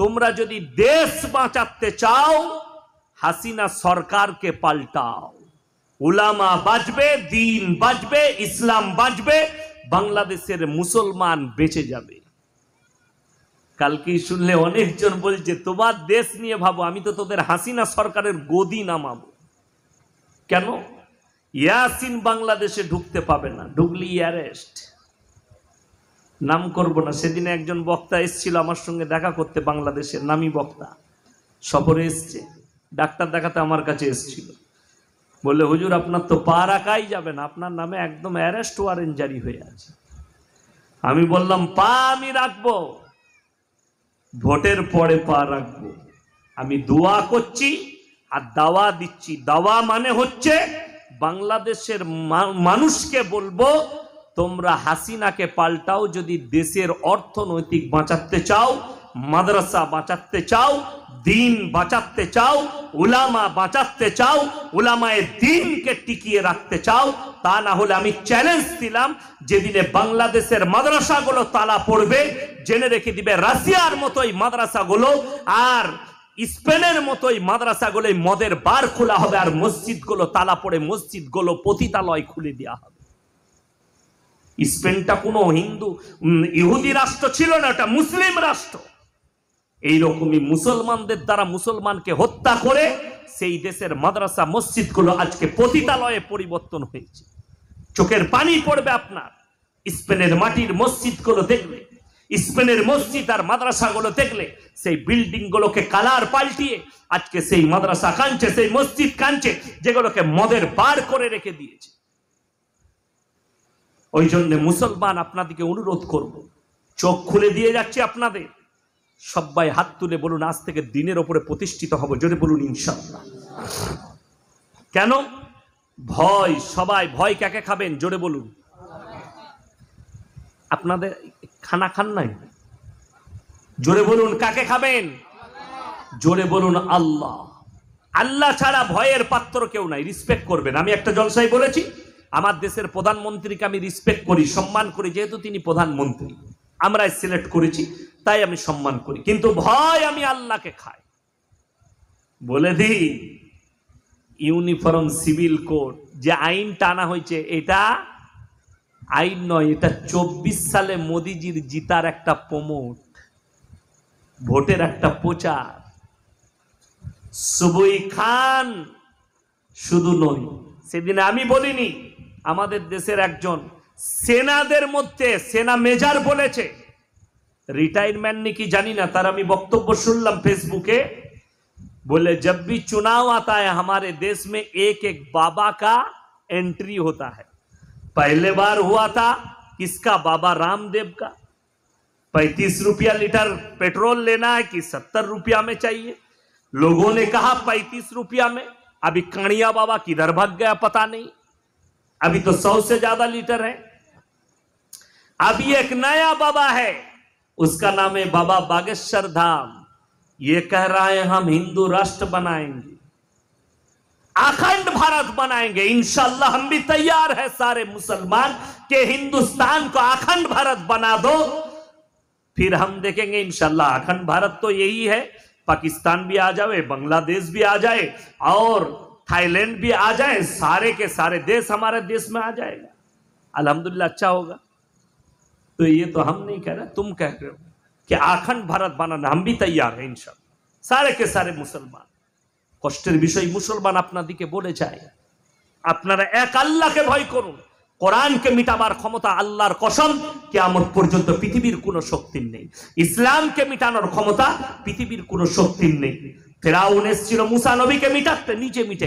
তোমরা যদি দেশ বাঁচাতে চাও হাসিনা সরকারকে পাল্টাও। উলামা বাঁচবে, দিন বাঁচবে, ইসলাম বাঁচবে, বাংলাদেশের মুসলমান বেঁচে যাবে। কালকে শুনলে অনেকজন বলছে তোমার দেশ নিয়ে ভাবো, আমি তো তোদের হাসিনা সরকারের গদি নামাবো। কেন? ইয়াসিন বাংলাদেশে ঢুকতে পাবে না, ঢুকলি অ্যারেস্ট। নাম করব না, সেদিন একজন বক্তা এসেছিল আমার সঙ্গে দেখা করতে, বাংলাদেশের নামী বক্তা, সফরে এসছে, ডাক্তার দেখাতে আমার কাছে এসেছিল। বলে হুজুর আপনার তো পা রাখাই যাবে না, আপনার নামে একদম অ্যারেস্ট ওয়ারেন্ট জারি হয়ে আছে। আমি বললাম পা আমি রাখবো, ভোটের পরে পা রাখবো। আমি দোয়া করছি আর দাওয়া দিচ্ছি। দাওয়া মানে হচ্ছে বাংলাদেশের মানুষকে বলবো তোমরা হাসিনাকে পাল্টাও যদি দেশের অর্থনৈতিক বাঁচাতে চাও, মাদ্রাসা বাঁচাতে চাও, দিন বাঁচাতে চাও, উলামা বাঁচাতে চাও, উলামায়ে দিনকে টিকিয়ে রাখতে চাও। তা না হলে আমি চ্যালেঞ্জ দিলাম, যেদিনে বাংলাদেশের মাদ্রাসাগুলো তালা পড়বে, জেনে রেখে দিবে রাশিয়ার মতোই মাদ্রাসাগুলো আর স্পেনের মতোই মাদ্রাসাগুলো মদের বার খোলা হবে, আর মসজিদগুলো তালা পড়ে মসজিদগুলো পতিতালয় খুলে দেওয়া হবে। স্পেনটা কোনো ইহুদি রাষ্ট্র ছিল না, এটা মুসলিম রাষ্ট্র। এইরকমই মুসলমানদের দ্বারা মুসলমানকে হত্যা করে সেই দেশের মাদ্রাসা মসজিদগুলো আজকে পতিতালয়ে পরিবর্তন হয়েছে। চোখের পানি পড়বে আপনার স্পেনের মাটির মসজিদগুলো দেখলে, স্পেনের মসজিদ আর মাদ্রাসাগুলো দেখলে। সেই বিল্ডিং গুলোকে কালার পাল্টিয়ে আজকে সেই মাদ্রাসা কাঁদছে, সেই মসজিদ কাঁদছে, যেগুলোকে মদের বার করে রেখে দিয়েছে। ওই জন্য মুসলমান আপনাদেরকে অনুরোধ করব, চোখ খুলে দিয়ে যাচ্ছে আপনাদের। সবাই হাত তুলে বলুন আজ থেকে দিনের ওপরে প্রতিষ্ঠিত হব। জোরে বলুন ইনশাআল্লাহ। কেন ভয়? সবাই ভয় কাকে খাবেন? জোরে বলুন। আপনাদের খানা খান নাই? জোরে বলুন কাকে খাবেন? জোরে বলুন আল্লাহ। আল্লাহ ছাড়া ভয়ের পাত্র কেউ নাই। রিসপেক্ট করবেন। আমি একটা জলসায় বলেছি, আমার দেশের প্রধানমন্ত্রীকে আমি রিসপেক্ট করি, সম্মান করি, যেহেতু তিনি প্রধানমন্ত্রী, আমরা সিলেক্ট করেছি, তাই আমি সম্মান করি। কিন্তু ভয় আমি আল্লাহকে খাই। বলে দিই, ইউনিফর্ম সিভিল কোড যে আইনটা আনা হয়েছে, এটা আইন নয়, এটা 24 সালে মোদিজির জিতার একটা প্রমোট, ভোটের একটা প্রচার। সুবই খান শুধু নয়, সেদিন আমি বলিনি, আমাদের দেশের একজন সেনাদের মধ্যে সেনা মেজর বলেছে, রিটায়ারমেন্ট নাকি জানি না, তার আমি বক্তব্য শুনলাম ফেসবুকে। बोले जब भी चुनाव आता है हमारे देश में एक एक बाबा का एंट्री होता है। पहले बार हुआ था किसका? बाबा रामदेव का। 35 रुपया लीटर पेट्रोल लेना है कि 70 रुपया में चाहिए। लोगों ने कहा 35 रुपया में। अभी कानिया बाबा किधर भाग गया पता नहीं, अभी तो 100 से ज्यादा लीटर है। अभी एक नया बाबा है, उसका नाम है बाबा बागेश्वर धाम। ये कह रहा है हम हिंदू राष्ट्र बनाएंगे, अखंड भारत बनाएंगे। इंशाअल्लाह हम भी तैयार है सारे मुसलमान के हिंदुस्तान को अखंड भारत बना दो, फिर हम देखेंगे इंशाअल्लाह। अखंड भारत तो यही है, पाकिस्तान भी आ जाए, बांग्लादेश भी आ जाए और थाईलैंड भी आ जाए, सारे के सारे देश हमारे देश में आ जाएगा। अल्हम्दुलिल्लाह, अच्छा होगा। तो ये तो हम नहीं कह रहे, तुम कह रहे हो कि अखंड भारत बनाना, हम भी तैयार हैं इंशाअल्लाह। सारे के सारे मुसलमान। কষ্টের বিষয় মুসলমান আপনাদেরকে বলে যায়, আপনারা এক আল্লাহকে ভয় করুন। কোরআনকে মিটাবার ক্ষমতা আল্লাহর কসম কিয়ামত পর্যন্ত পৃথিবীর কোনো শক্তির নেই। ইসলামকে মিটানোর ক্ষমতা পৃথিবীর কোনো শক্তির নেই। ফেরাউন এসেছিল মুসা নবীকে মিটাতে, নিজে মিটে